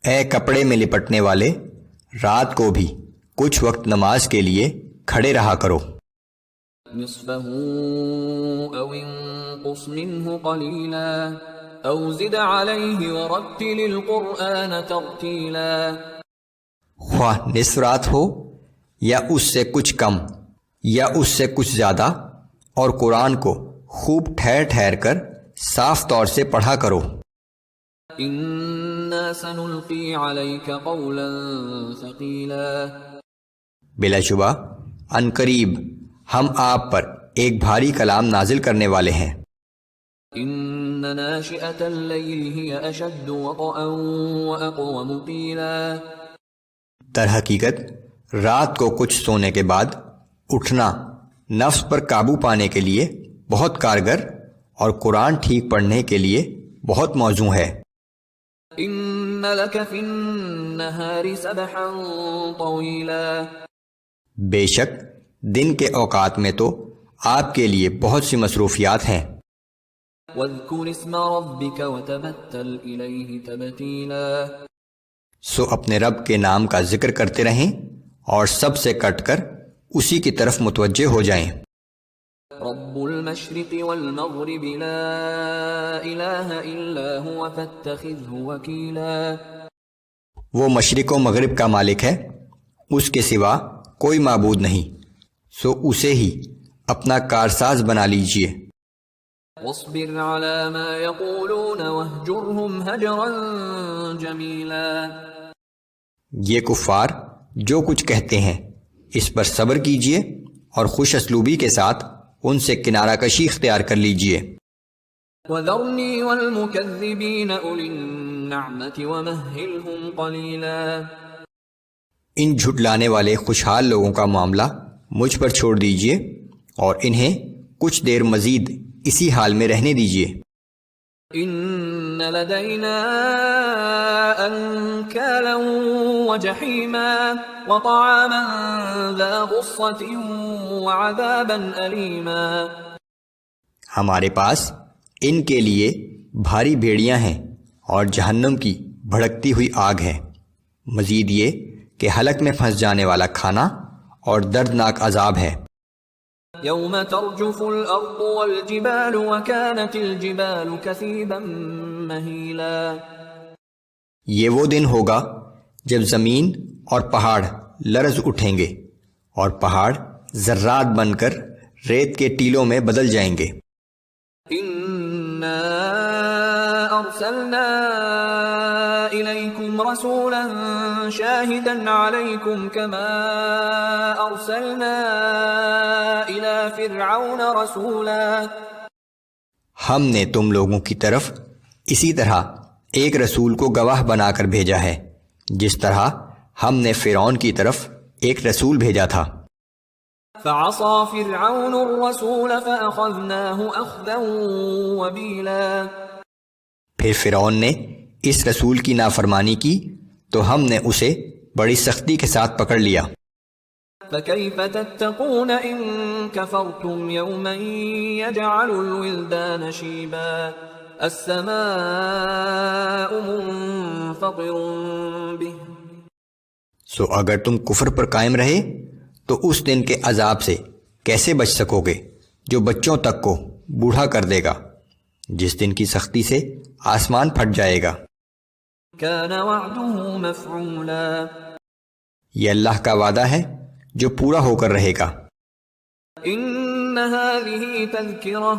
اے کپڑے میں لپٹنے والے، رات کو بھی کچھ وقت نماز کے لیے کھڑے رہا کرو۔ نصفه او انقص منه قليلا او زد عليه ورتل القرآن ترتیلا۔ خواہ نصف رات ہو یا اس سے کچھ کم یا اس سے کچھ زیادہ، اور قرآن کو خوب ٹھہر ٹھہر کر صاف طور سے پڑھا کرو۔ انا سنلقی علیک قولا ثقیلا۔ بلا شبہ ان قریب ہم آپ پر ایک بھاری کلام نازل کرنے والے ہیں۔ ان ناشئة اللیل ہی اشد وطئا واقوم قیلا۔ در حقیقت رات کو کچھ سونے کے بعد اٹھنا نفس پر قابو پانے کے لیے بہت کارگر اور قرآن ٹھیک پڑھنے کے لیے بہت موزوں ہے۔ ان لک فی النہار سبحا طویلا۔ بے شک دن کے اوقات میں تو آپ کے لیے بہت سی مصروفیات ہیں۔ واذکر اسم ربک وتبتل الیہ تبتیلا۔ سو اپنے رب کے نام کا ذکر کرتے رہیں اور سب سے کٹ کر اسی کی طرف متوجہ ہو جائیں۔ رب المشرق والمغرب لا الہ الا هو فاتخذه وکیلا۔ وہ مشرق و مغرب کا مالک ہے، اس کے سوا کوئی معبود نہیں، سو اسے ہی اپنا کارساز بنا لیجئے۔ واصبر على ما يقولون واهجرهم هجرا جمیلا۔ یہ کفار جو کچھ کہتے ہیں اس پر صبر کیجئے اور خوش اسلوبی کے ساتھ ان سے کنارہ کشی اختیار کر لیجئے۔ وذرنی والمکذبین اولی النعمت ومہلہم قلیلا۔ ان جھٹلانے والے خوشحال لوگوں کا معاملہ مجھ پر چھوڑ دیجئے اور انہیں کچھ دیر مزید اسی حال میں رہنے دیجئے۔ ان لدینا انکالا وجحیما وطعاما ذا غصة وعذابا علیما۔ ہمارے پاس ان کے لیے بھاری بھیڑیاں ہیں اور جہنم کی بھڑکتی ہوئی آگ ہے، مزید یہ کہ حلق میں پھنس جانے والا کھانا اور دردناک عذاب ہے۔ یوم ترجف الارض والجبال وكانت الجبال کثیبا مہیلا۔ یہ وہ دن ہوگا جب زمین اور پہاڑ لرز اٹھیں گے اور پہاڑ ذرات بن کر ریت کے ٹیلوں میں بدل جائیں گے۔ انا ارسلنا الیکم رسولا شاہدا علیکم کما ارسلنا الی فرعون رسولا۔ ہم نے تم لوگوں کی طرف اسی طرح ایک رسول کو گواہ بنا کر بھیجا ہے جس طرح ہم نے فرعون کی طرف ایک رسول بھیجا تھا۔ فعصى فرعون الرسول فأخذناه أخذا وبيلا۔ پھر فرعون نے اس رسول کی نافرمانی کی تو ہم نے اسے بڑی سختی کے ساتھ پکڑ لیا۔ فكيف تتقون إن كفرتم يوما يجعل الولدان شيبا السماء منفطر به۔ سو اگر تم کفر پر قائم رہے تو اس دن کے عذاب سے کیسے بچ سکو گے جو بچوں تک کو بوڑھا کر دے گا، جس دن کی سختی سے آسمان پھٹ جائے گا۔ كان وعده مفعولا۔ یہ اللہ کا وعدہ ہے جو پورا ہو کر رہے گا۔ ان هذه تذکرہ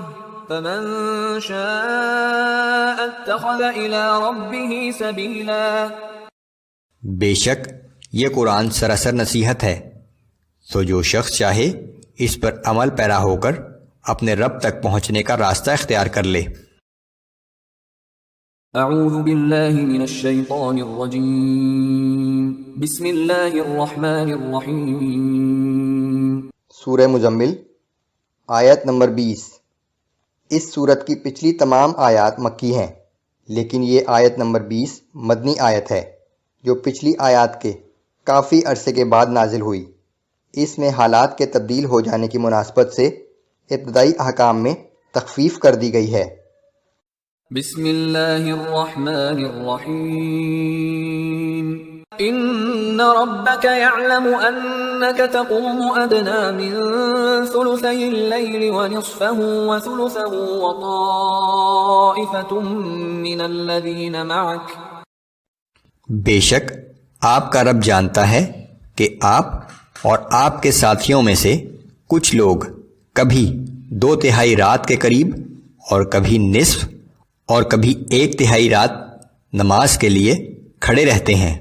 فمن شاء اتخذ الى ربه سبیلا۔ بے شک یہ قرآن سراسر نصیحت ہے، تو جو شخص چاہے اس پر عمل پیرا ہو کر اپنے رب تک پہنچنے کا راستہ اختیار کر لے۔ اعوذ باللہ من الشیطان الرجیم، بسم اللہ الرحمن الرحیم۔ سورہ مزمل آیت نمبر 20۔ اس سورت کی پچھلی تمام آیات مکی ہیں، لیکن یہ آیت نمبر 20 مدنی آیت ہے جو پچھلی آیات کے کافی عرصے کے بعد نازل ہوئی۔ اس میں حالات کے تبدیل ہو جانے کی مناسبت سے ابتدائی احکام میں تخفیف کر دی گئی ہے۔ بسم اللہ الرحمن الرحیم۔ إن ربك يعلم أنك تقوم أدنى من ثلثي الليل ونصفه وثلثه وطائفة من الذين معك. بے شک آپ کا رب جانتا ہے کہ آپ اور آپ کے ساتھیوں میں سے کچھ لوگ کبھی 2/3 رات کے قریب اور کبھی نصف اور کبھی 1/3 رات نماز کے لیے کھڑے رہتے ہیں.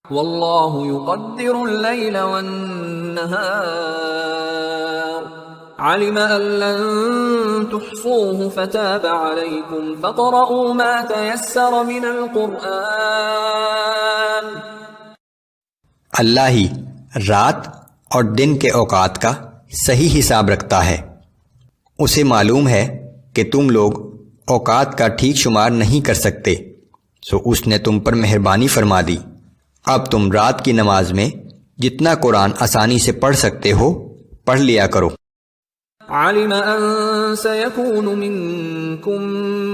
واللہ یقدر اللیل والنہار علم ان لن تحصوه فتاب علیکم فقرؤوا ما تیسر من القرآن. اللہ ہی رات اور دن کے اوقات کا صحیح حساب رکھتا ہے. اسے معلوم ہے کہ تم لوگ اوقات کا ٹھیک شمار نہیں کر سکتے، سو اس نے تم پر مہربانی فرما دی. اب تم رات کی نماز میں جتنا قرآن آسانی سے پڑھ سکتے ہو پڑھ لیا کرو. علم ان سيكون منكم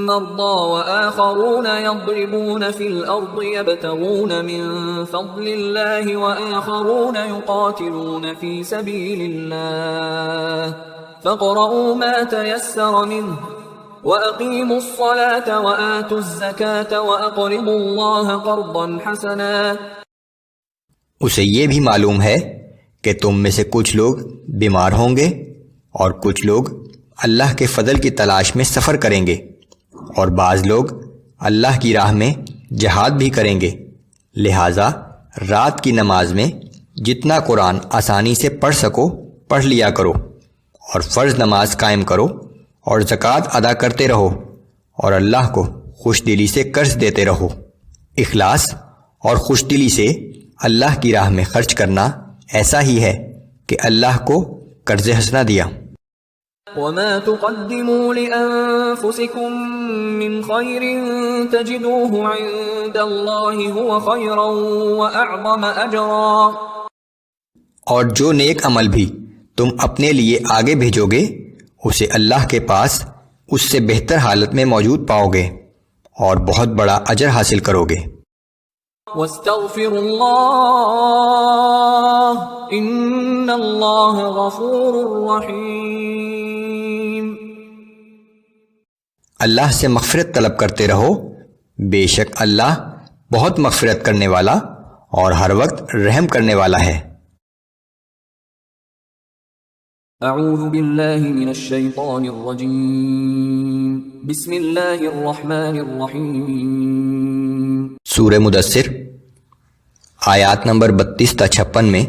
مرضى وآخرون يضربون في الأرض يبتغون من فضل الله وآخرون يقاتلون في سبيل الله فاقرؤوا ما تيسر منه وَأَقِيمُوا الصَّلَاةَ وَآتُوا الزَّكَاةَ وَأَقْرِضُوا اللَّهَ قَرْضًا حَسَنًا. اسے یہ بھی معلوم ہے کہ تم میں سے کچھ لوگ بیمار ہوں گے اور کچھ لوگ اللہ کے فضل کی تلاش میں سفر کریں گے اور بعض لوگ اللہ کی راہ میں جہاد بھی کریں گے. لہٰذا رات کی نماز میں جتنا قرآن آسانی سے پڑھ سکو پڑھ لیا کرو اور فرض نماز قائم کرو اور زکوٰۃ ادا کرتے رہو اور اللہ کو خوش دلی سے قرض دیتے رہو. اخلاص اور خوش دلی سے اللہ کی راہ میں خرچ کرنا ایسا ہی ہے کہ اللہ کو قرض حسنہ دیا. وَمَا تُقَدِّمُوا لِأَنفُسِكُم مِّن خَيْرٍ تَجِدُوهُ عِندَ اللَّهِ هُوَ خَيْرًا وَأَعْظَمَ أَجْرًا. اور جو نیک عمل بھی تم اپنے لیے آگے بھیجو گے اسے اللہ کے پاس اس سے بہتر حالت میں موجود پاؤ گے اور بہت بڑا اجر حاصل کرو گے. وَاسْتَغْفِرُوا اللَّهَ إِنَّ اللَّهَ غَفُورٌ رَّحِيمٌ. اللہ سے مغفرت طلب کرتے رہو، بے شک اللہ بہت مغفرت کرنے والا اور ہر وقت رحم کرنے والا ہے. اعوذ باللہ من الشیطان الرجیم بسم اللہ الرحمن الرحیم. سورہ مدثر آیات نمبر 32 تا 56 میں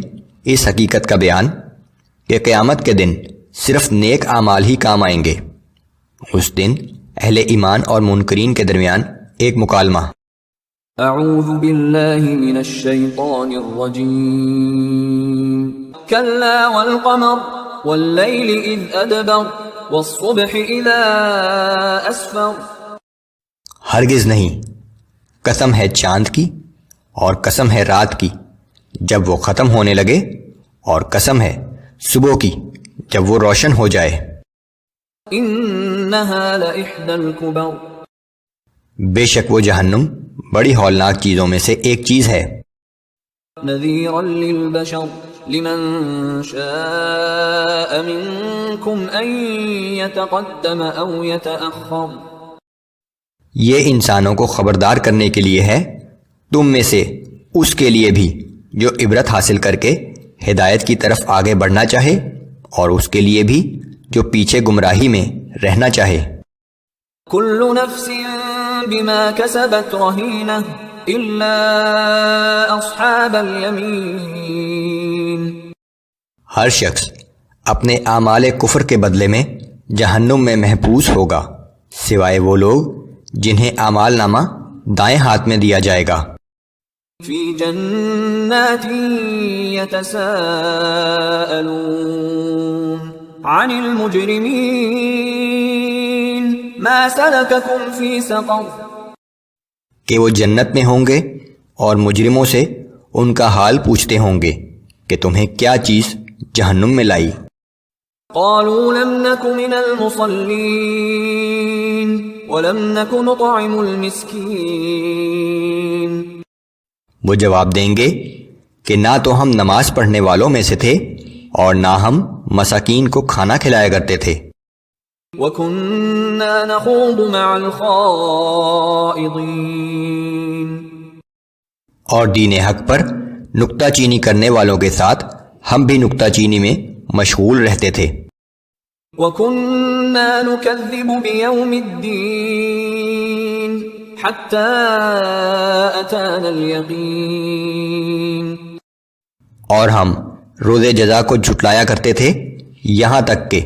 اس حقیقت کا بیان کہ قیامت کے دن صرف نیک اعمال ہی کام آئیں گے. اس دن اہل ایمان اور منکرین کے درمیان ایک مکالمہ. اعوذ باللہ من الشیطان الرجیم کلا والقمر واللیل اذ ادبر والصبح اذا اسفر. ہرگز نہیں، قسم ہے چاند کی اور قسم ہے رات کی جب وہ ختم ہونے لگے اور قسم ہے صبح کی جب وہ روشن ہو جائے. انہا لإحدى الكبر. بے شک وہ جہنم بڑی ہولناک چیزوں میں سے ایک چیز ہے. نذیرا للبشر لمن شاء منکم ان یتقدم او یتأخر. یہ انسانوں کو خبردار کرنے کے لیے ہے، تم میں سے اس کے لیے بھی جو عبرت حاصل کر کے ہدایت کی طرف آگے بڑھنا چاہے اور اس کے لیے بھی جو پیچھے گمراہی میں رہنا چاہے. کل نفس بما کسبت رہینہ الا اصحاب الیمین. ہر شخص اپنے اعمال کفر کے بدلے میں جہنم میں محبوس ہوگا سوائے وہ لوگ جنہیں اعمال نامہ دائیں ہاتھ میں دیا جائے گا. فی جنات یتساءلون عن المجرمین ما سلککم فی سقر. کہ وہ جنت میں ہوں گے اور مجرموں سے ان کا حال پوچھتے ہوں گے کہ تمہیں کیا چیز جہنم میں لائی. قالوا لم نک من المصلین ولم نک نطعم المسکین. وہ جواب دیں گے کہ نہ تو ہم نماز پڑھنے والوں میں سے تھے اور نہ ہم مساکین کو کھانا کھلایا کرتے تھے۔ وَكُنَّا نَخُوضُ مَعَ الْخَائِضِينَ، اور دین حق پر نکتہ چینی کرنے والوں کے ساتھ ہم بھی نکتہ چینی میں مشغول رہتے تھے۔ وَكُنَّا نُكَذِّبُ بِيَوْمِ الدِّينِ حَتَّى أَتَانَا الْيَقِينُ، اور ہم روز جزا کو جھٹلایا کرتے تھے یہاں تک کہ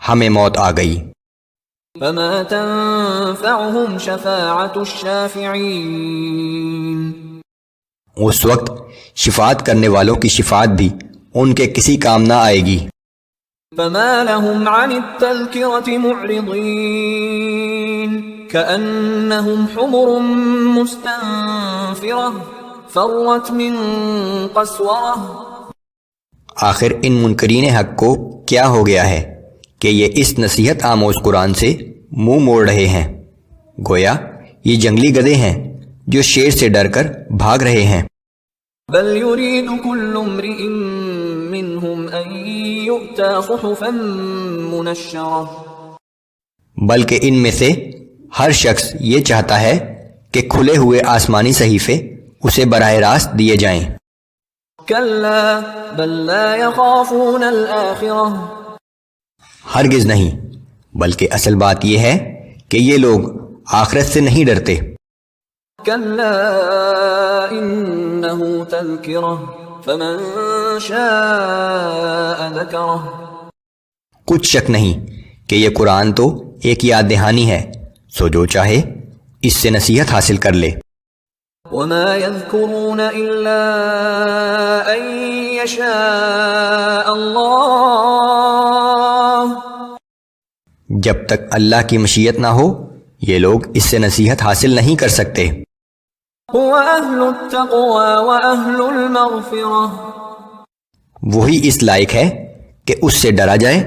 ہمیں موت آ گئی۔ فَمَا تَنفَعُهُمْ شَفَاعَةُ الشَّافِعِينَ، اس وقت شفاعت کرنے والوں کی شفاعت بھی ان کے کسی کام نہ آئے گی۔ فَمَا لَهُمْ عَنِ التَّذْكِرَةِ مُعْرِضِينَ كَأَنَّهُمْ حُمُرٌ مُسْتَنفِرَةٌ فَرَّتْ مِنْ قَسْوَرَةٍ، آخر ان منکرین حق کو کیا ہو گیا ہے کہ یہ اس نصیحت آموز قرآن سے منہ موڑ رہے ہیں؟ گویا یہ جنگلی گدھے ہیں جو شیر سے ڈر کر بھاگ رہے ہیں۔ بل يريد كل امرئ منهم ان يؤتى صحفا منشرة، بلکہ ان میں سے ہر شخص یہ چاہتا ہے کہ کھلے ہوئے آسمانی صحیفے اسے براہ راست دیے جائیں۔ كلا بل لا يخافون الآخرة، ہرگز نہیں، بلکہ اصل بات یہ ہے کہ یہ لوگ آخرت سے نہیں ڈرتے۔ كلا إنه تذكرة فمن شاء ذكره، کچھ شک نہیں کہ یہ قرآن تو ایک یاد دہانی ہے، سو جو چاہے اس سے نصیحت حاصل کر لے۔ وما يذكرون إلا أن يشاء الله، جب تک اللہ کی مشیت نہ ہو یہ لوگ اس سے نصیحت حاصل نہیں کر سکتے۔ هو أهل التقوى وأهل المغفرة، وہی اس لائق ہے کہ اس سے ڈرا جائے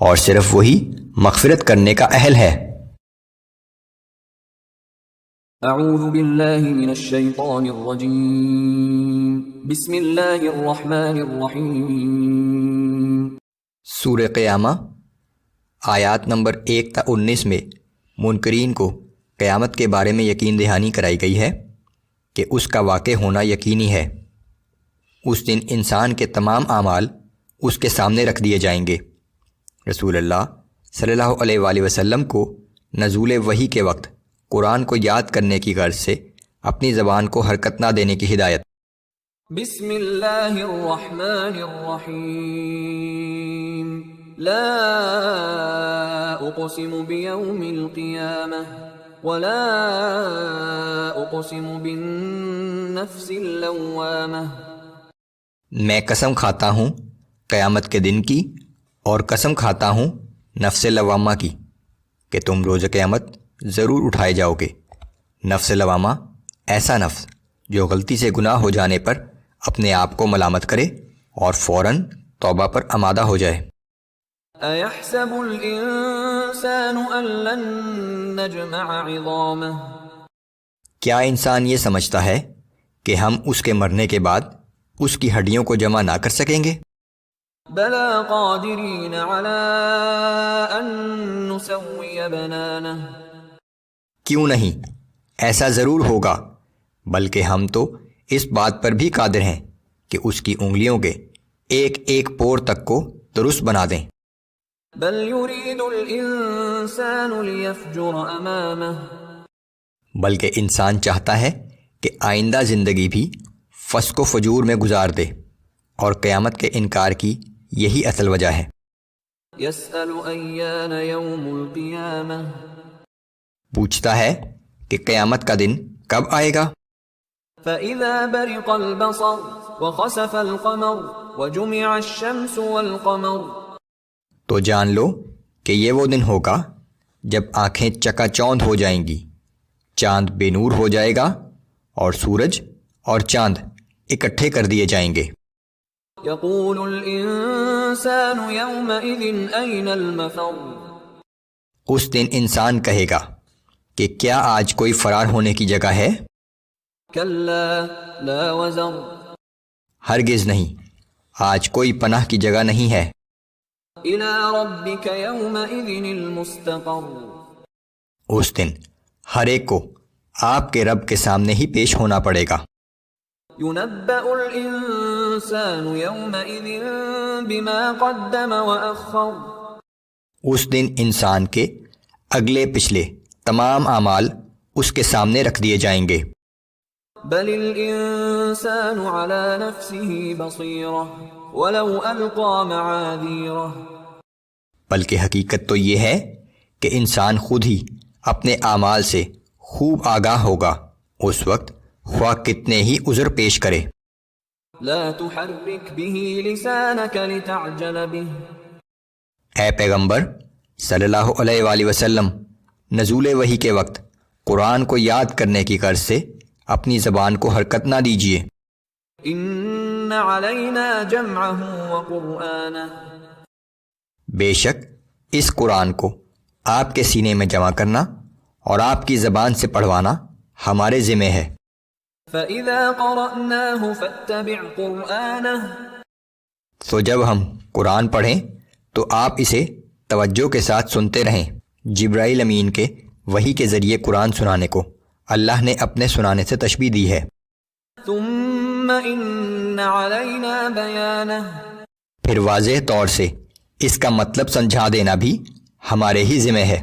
اور صرف وہی مغفرت کرنے کا اہل ہے۔ اعوذ باللہ من الشیطان الرجیم، بسم اللہ الرحمن الرحیم۔ سورہ قیامہ آیات نمبر 1 تا 19 میں منکرین کو قیامت کے بارے میں یقین دہانی کرائی گئی ہے کہ اس کا واقع ہونا یقینی ہے۔ اس دن انسان کے تمام اعمال اس کے سامنے رکھ دیے جائیں گے۔ رسول اللہ صلی اللہ علیہ وآلہ وسلم کو نزول وحی کے وقت قرآن کو یاد کرنے کی غرض سے اپنی زبان کو حرکت نہ دینے کی ہدایت۔ بسم اللہ الرحمن الرحیم، لا اقسم بیوم القیامہ ولا اقسم بالنفس اللوامہ، میں قسم کھاتا ہوں قیامت کے دن کی اور قسم کھاتا ہوں نفس لوامہ کی کہ تم روز قیامت ضرور اٹھائے جاؤ گے۔ نفس لوامہ ایسا نفس جو غلطی سے گناہ ہو جانے پر اپنے آپ کو ملامت کرے اور فوراً توبہ پر آمادہ ہو جائے۔ ایحسب الانسان ان لن نجمع عظامہ، کیا انسان یہ سمجھتا ہے کہ ہم اس کے مرنے کے بعد اس کی ہڈیوں کو جمع نہ کر سکیں گے؟ بلا قادرین علی ان نسوی بنانہ، کیوں نہیں، ایسا ضرور ہوگا، بلکہ ہم تو اس بات پر بھی قادر ہیں کہ اس کی انگلیوں کے ایک ایک پور تک کو درست بنا دیں۔ بل یرید الانسان لیفجر امامہ، بلکہ انسان چاہتا ہے کہ آئندہ زندگی بھی فسق و فجور میں گزار دے، اور قیامت کے انکار کی یہی اصل وجہ ہے۔ یسأل ایان یوم القیامہ، پوچھتا ہے کہ قیامت کا دن کب آئے گا؟ فَإِذَا بَرِقَ الْبَصَرُ وَخَسَفَ الْقَمَرُ وَجُمِعَ الشَّمْسُ وَالْقَمَرُ، تو جان لو کہ یہ وہ دن ہوگا جب آنکھیں چکا چوندھ ہو جائیں گی، چاند بے نور ہو جائے گا اور سورج اور چاند اکٹھے کر دیے جائیں گے۔ يَقُولُ الْإِنسَانُ يَوْمَئِذٍ أَيْنَ الْمَفَرُّ، اس دن انسان کہے گا کہ کیا آج کوئی فرار ہونے کی جگہ ہے؟ كلا لا وزر ہرگز نہیں، آج کوئی پناہ کی جگہ نہیں ہے۔ إلى ربك يومئذ المستقر اس دن ہر ایک کو آپ کے رب کے سامنے ہی پیش ہونا پڑے گا۔ ينبأ الإنسان يومئذ بما قدم وأخر اس دن انسان کے اگلے پچھلے تمام اعمال اس کے سامنے رکھ دیے جائیں گے۔ بل الإنسان على نفسه بصيرة ولو ألقى معاذيره بلکہ حقیقت تو یہ ہے کہ انسان خود ہی اپنے اعمال سے خوب آگاہ ہوگا اس وقت خواہ کتنے ہی عذر پیش کرے۔ لا تحرك به لسانك لتعجل به اے پیغمبر صلی اللہ علیہ وآلہ وسلم، نزول وحی کے وقت قرآن کو یاد کرنے کی غرض سے اپنی زبان کو حرکت نہ دیجیے۔ إن علينا جمعه وقرآنه بے شک اس قرآن کو آپ کے سینے میں جمع کرنا اور آپ کی زبان سے پڑھوانا ہمارے ذمہ ہے۔ فإذا قرأناه فاتبع قرآنه تو جب ہم قرآن پڑھیں تو آپ اسے توجہ کے ساتھ سنتے رہیں۔ جبرائیل امین کے وحی کے ذریعے قرآن سنانے کو اللہ نے اپنے سنانے سے تشبیہ دی ہے۔ ثم إن علينا بيانه پھر واضح طور سے اس کا مطلب سمجھا دینا بھی ہمارے ہی ذمہ ہے۔